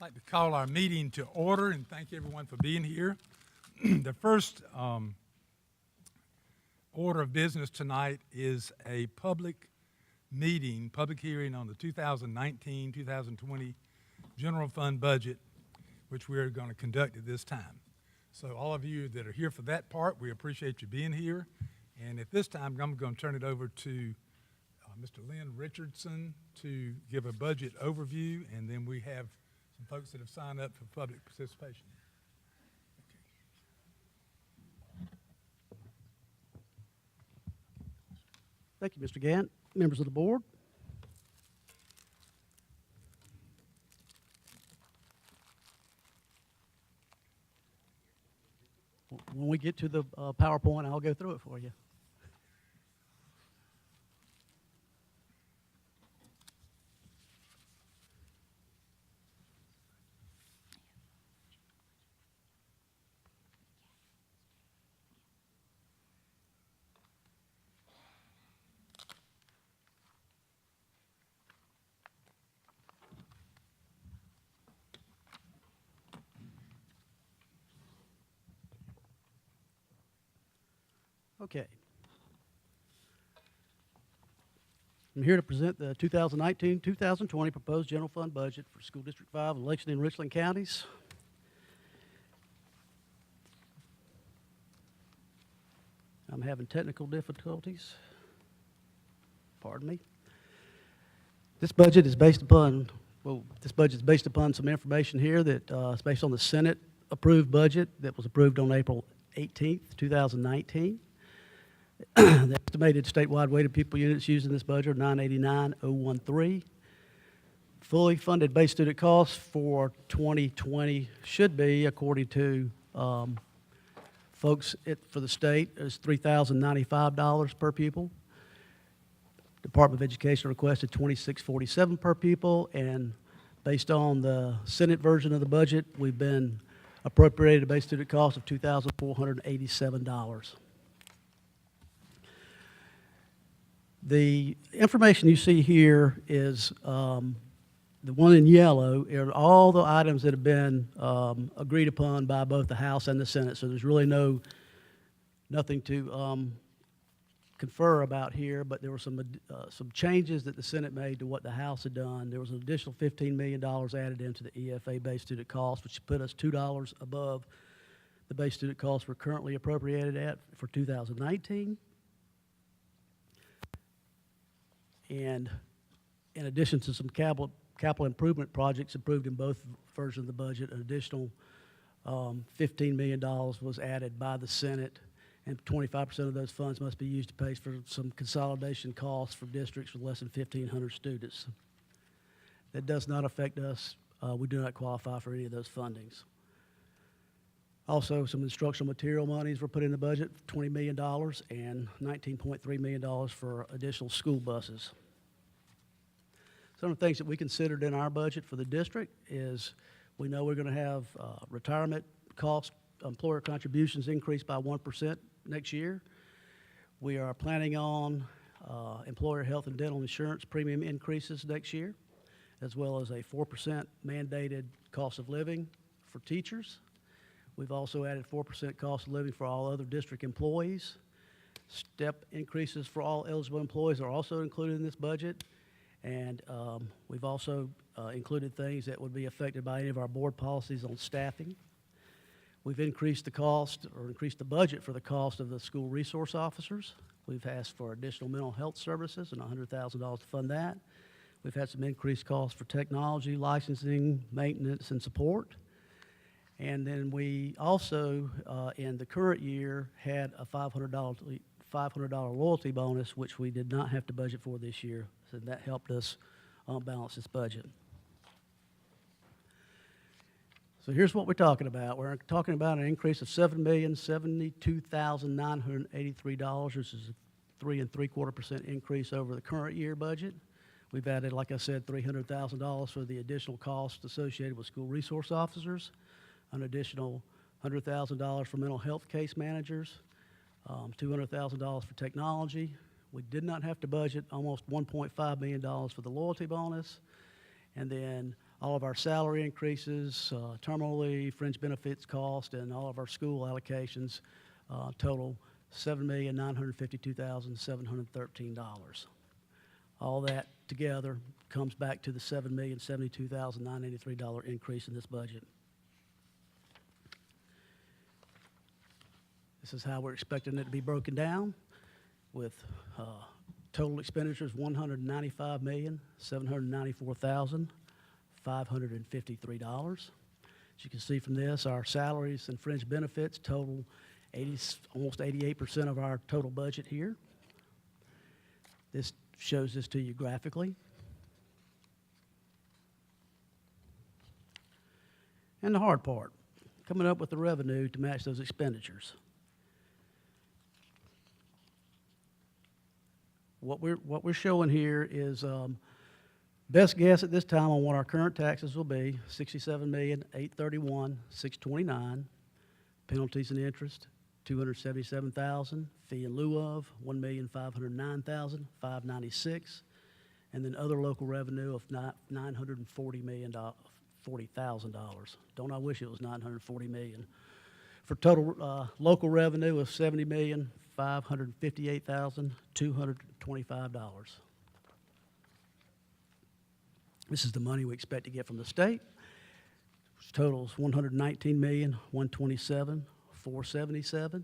I'd like to call our meeting to order and thank everyone for being here. The first order of business tonight is a public meeting, public hearing on the 2019-2020 general fund budget, which we're going to conduct at this time. So all of you that are here for that part, we appreciate you being here. And at this time, I'm going to turn it over to Mr. Lynn Richardson to give a budget overview, and then we have some folks that have signed up for public participation. Thank you, Mr. Gant. Members of the board. When we get to the PowerPoint, I'll go through it for you. Okay. I'm here to present the 2019-2020 proposed general fund budget for School District 5 in Lexington and Richland counties. I'm having technical difficulties. Pardon me. This budget is based upon some information here that is based on the Senate approved budget that was approved on April 18th, 2019. The estimated statewide weighted pupil units used in this budget are 989,013. Fully funded base student costs for 2020 should be, according to folks for the state, is $3,095 per pupil. Department of Education requested $2,647 per pupil, and based on the Senate version of the budget, we've been appropriated a base student cost of $2,487. The information you see here is the one in yellow are all the items that have been agreed upon by both the House and the Senate. So there's really nothing to confer about here, but there were some changes that the Senate made to what the House had done. There was an additional $15 million added into the EFA base student cost, which put us $2 above the base student cost we're currently appropriated at for 2019. And in addition to some capital improvement projects approved in both versions of the budget, an additional $15 million was added by the Senate, and 25% of those funds must be used to pay for some consolidation costs for districts with less than 1,500 students. That does not affect us. We do not qualify for any of those fundings. Also, some instructional material monies were put in the budget, $20 million, and $19.3 million for additional school buses. Some of the things that we considered in our budget for the district is we know we're going to have retirement costs, employer contributions increase by 1% next year. We are planning on employer health and dental insurance premium increases next year, as well as a 4% mandated cost of living for teachers. We've also added 4% cost of living for all other district employees. Step increases for all eligible employees are also included in this budget. And we've also included things that would be affected by any of our board policies on staffing. We've increased the cost, or increased the budget for the cost of the school resource officers. We've asked for additional mental health services and $100,000 to fund that. We've had some increased costs for technology, licensing, maintenance, and support. And then we also, in the current year, had a $500 loyalty bonus, which we did not have to budget for this year. So that helped us balance this budget. So here's what we're talking about. We're talking about an increase of $7,072,983, which is a 3.75% increase over the current year budget. We've added, like I said, $300,000 for the additional costs associated with school resource officers, an additional $100,000 for mental health case managers, $200,000 for technology. We did not have to budget almost $1.5 million for the loyalty bonus, and then all of our salary increases, terminal leave, fringe benefits cost, and all of our school allocations total $7,952,713. All that together comes back to the $7,072,983 increase in this budget. This is how we're expecting it to be broken down, with total expenditures $195,794,553. As you can see from this, our salaries and fringe benefits total almost 88% of our total budget here. This shows this to you graphically. And the hard part, coming up with the revenue to match those expenditures. What we're showing here is best guess at this time on what our current taxes will be: $67,831,629, penalties and interest $277,000, fee in lieu of $1,509,596, and then other local revenue of $940,000. Don't I wish it was $940 million? For total local revenue of $70,558,225. This is the money we expect to get from the state, which totals $119,127,477.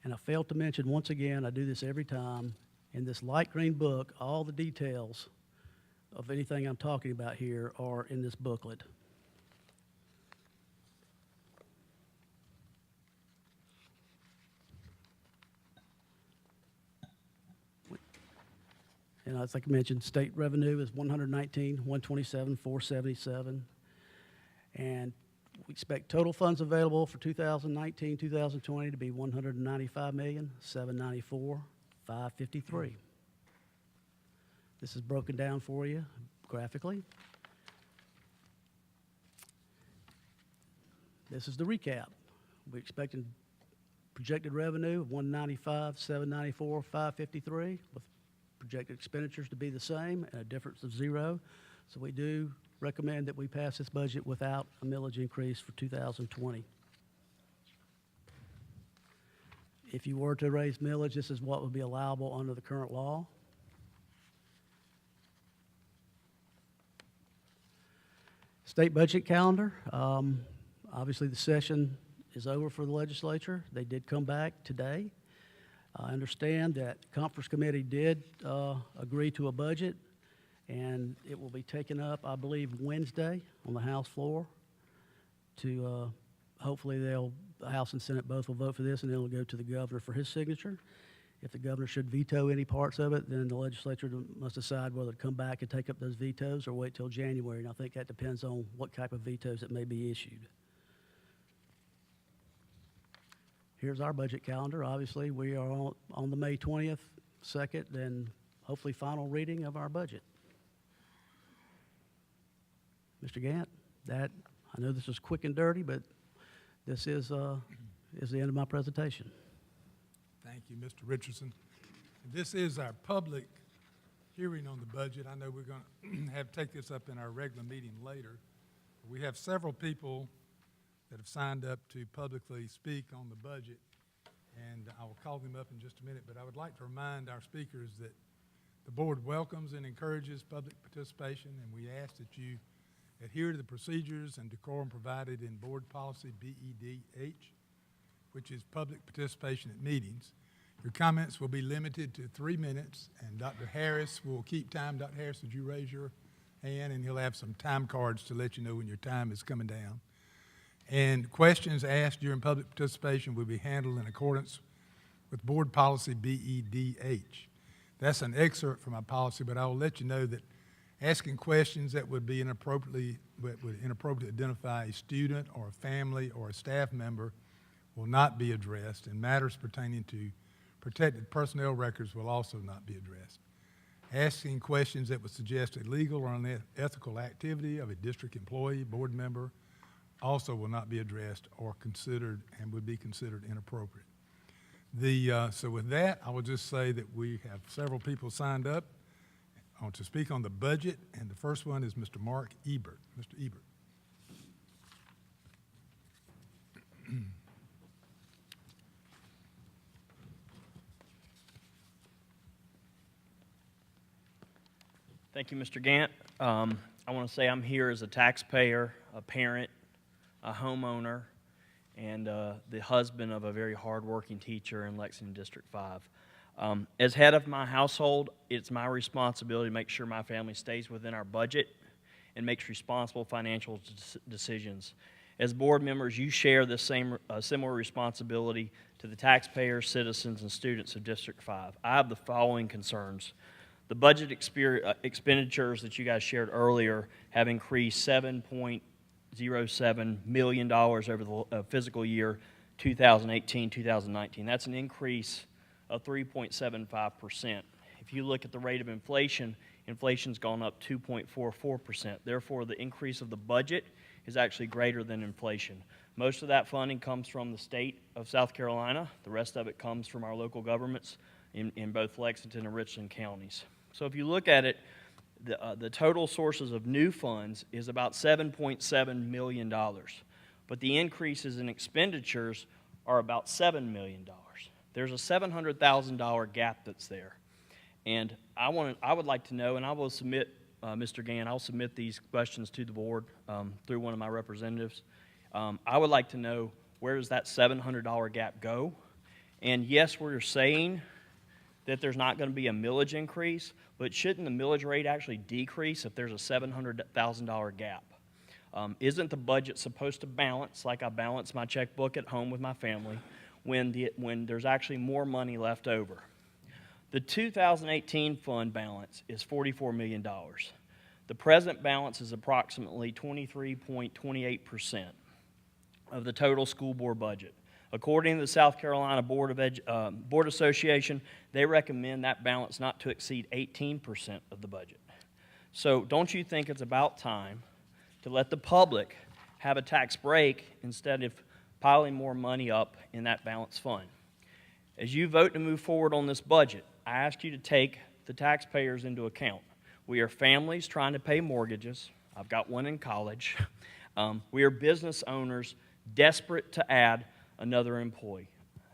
And I failed to mention, once again, I do this every time, in this light green book, all the details of anything I'm talking about here are in this booklet. And as I mentioned, state revenue is $119,127,477. And we expect total funds available for 2019, 2020 to be $195,794,553. This is broken down for you graphically. This is the recap. We're expecting projected revenue of $195,794,553 with projected expenditures to be the same and a difference of 0. So we do recommend that we pass this budget without a millage increase for 2020. If you were to raise millage, this is what would be allowable under the current law. State budget calendar. Obviously, the session is over for the legislature. They did come back today. I understand that the conference committee did agree to a budget, and it will be taken up, I believe, Wednesday on the House floor. To hopefully the House and Senate both will vote for this, and it'll go to the governor for his signature. If the governor should veto any parts of it, then the legislature must decide whether to come back and take up those vetoes or wait till January. And I think that depends on what type of vetoes that may be issued. Here's our budget calendar. Obviously, we are on the May 20th, second, and hopefully final reading of our budget. Mr. Gant, I know this is quick and dirty, but this is the end of my presentation. Thank you, Mr. Richardson. This is our public hearing on the budget. I know we're going to take this up in our regular meeting later. We have several people that have signed up to publicly speak on the budget, and I will call them up in just a minute, but I would like to remind our speakers that the board welcomes and encourages public participation, and we ask that you adhere to the procedures and decorum provided in Board Policy BEDH, which is public participation at meetings. Your comments will be limited to 3 minutes, and Dr. Harris will keep time. Dr. Harris, would you raise your hand, and he'll have some time cards to let you know when your time is coming down. And questions asked during public participation will be handled in accordance with Board Policy BEDH. That's an excerpt from my policy, but I will let you know that asking questions that would inappropriately identify a student or a family or a staff member will not be addressed, and matters pertaining to protected personnel records will also not be addressed. Asking questions that would suggest illegal or unethical activity of a district employee, board member, also will not be addressed or considered and would be considered inappropriate. So with that, I will just say that we have several people signed up to speak on the budget, and the first one is Mr. Mark Ebert. Mr. Ebert. Thank you, Mr. Gant. I want to say I'm here as a taxpayer, a parent, a homeowner, and the husband of a very hardworking teacher in Lexington District 5. As head of my household, it's my responsibility to make sure my family stays within our budget and makes responsible financial decisions. As board members, you share this similar responsibility to the taxpayers, citizens, and students of District 5. I have the following concerns. The budget expenditures that you guys shared earlier have increased $7.07 million over the fiscal year 2018-2019. That's an increase of 3.75%. If you look at the rate of inflation, inflation's gone up 2.44%. Therefore, the increase of the budget is actually greater than inflation. Most of that funding comes from the state of South Carolina. The rest of it comes from our local governments in both Lexington and Richland counties. So if you look at it, the total sources of new funds is about $7.7 million, but the increases in expenditures are about $7 million. There's a $700,000 gap that's there, and I would like to know, and I will submit, Mr. Gann, I'll submit these questions to the board through one of my representatives. I would like to know, where does that $700 gap go? And yes, we're saying that there's not going to be a millage increase, but shouldn't the millage rate actually decrease if there's a $700,000 gap? Isn't the budget supposed to balance like I balance my checkbook at home with my family when there's actually more money left over? The 2018 fund balance is $44 million. The present balance is approximately 23.28% of the total school board budget. According to the South Carolina Board Association, they recommend that balance not to exceed 18% of the budget. So don't you think it's about time to let the public have a tax break instead of piling more money up in that balance fund? As you vote to move forward on this budget, I ask you to take the taxpayers into account. We are families trying to pay mortgages. I've got one in college. We are business owners desperate to add another employee.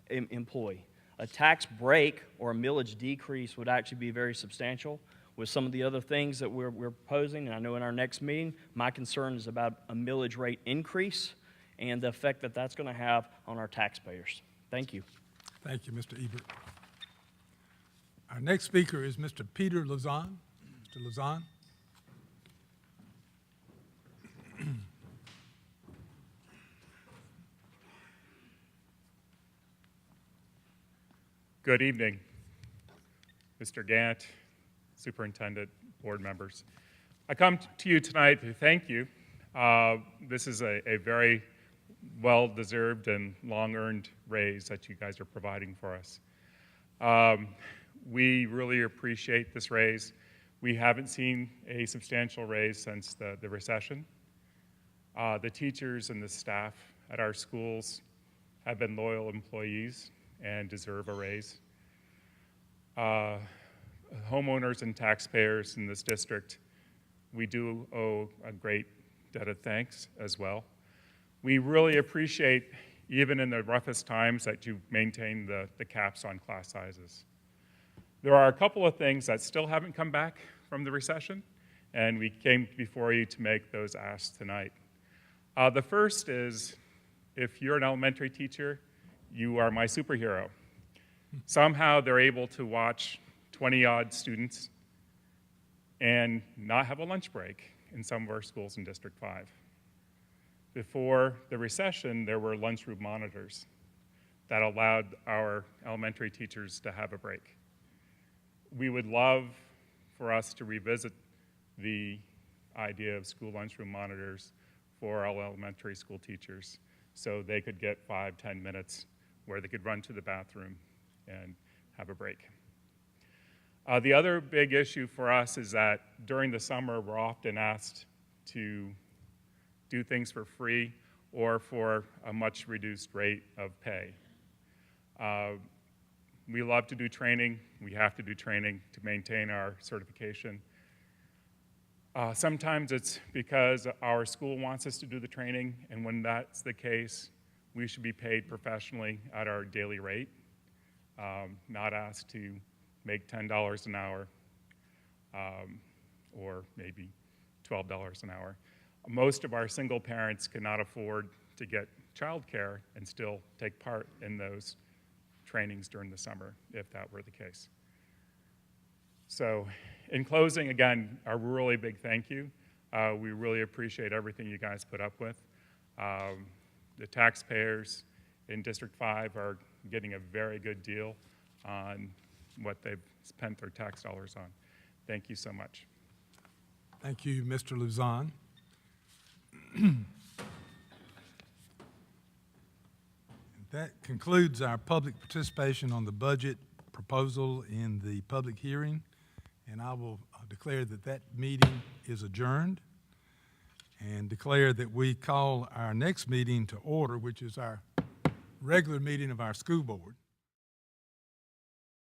A tax break or a millage decrease would actually be very substantial. With some of the other things that we're proposing, and I know in our next meeting, my concern is about a millage rate increase and the effect that that's going to have on our taxpayers. Thank you. Thank you, Mr. Ebert. Our next speaker is Mr. Peter Lazan. Mr. Lazan. Good evening, Mr. Gant, Superintendent, board members. I come to you tonight to thank you. This is a very well-deserved and long-earned raise that you guys are providing for us. We really appreciate this raise. We haven't seen a substantial raise since the recession. The teachers and the staff at our schools have been loyal employees and deserve a raise. Homeowners and taxpayers in this district, we do owe a great debt of thanks as well. We really appreciate, even in the roughest times, that you maintain the caps on class sizes. There are a couple of things that still haven't come back from the recession, and we came before you to make those asks tonight. The first is, if you're an elementary teacher, you are my superhero. Somehow they're able to watch 20-odd students and not have a lunch break in some of our schools in District 5. Before the recession, there were lunchroom monitors that allowed our elementary teachers to have a break. We would love for us to revisit the idea of school lunchroom monitors for our elementary school teachers so they could get 5-10 minutes where they could run to the bathroom and have a break. The other big issue for us is that during the summer, we're often asked to do things for free or for a much reduced rate of pay. We love to do training. We have to do training to maintain our certification. Sometimes it's because our school wants us to do the training, and when that's the case, we should be paid professionally at our daily rate, not asked to make $10 an hour or maybe $12 an hour. Most of our single parents cannot afford to get childcare and still take part in those trainings during the summer, if that were the case. So in closing, again, a really big thank you. We really appreciate everything you guys put up with. The taxpayers in District 5 are getting a very good deal on what they've spent their tax dollars on. Thank you so much. Thank you, Mr. Luzon. That concludes our public participation on the budget proposal in the public hearing, and I will declare that that meeting is adjourned and declare that we call our next meeting to order, which is our regular meeting of our school board.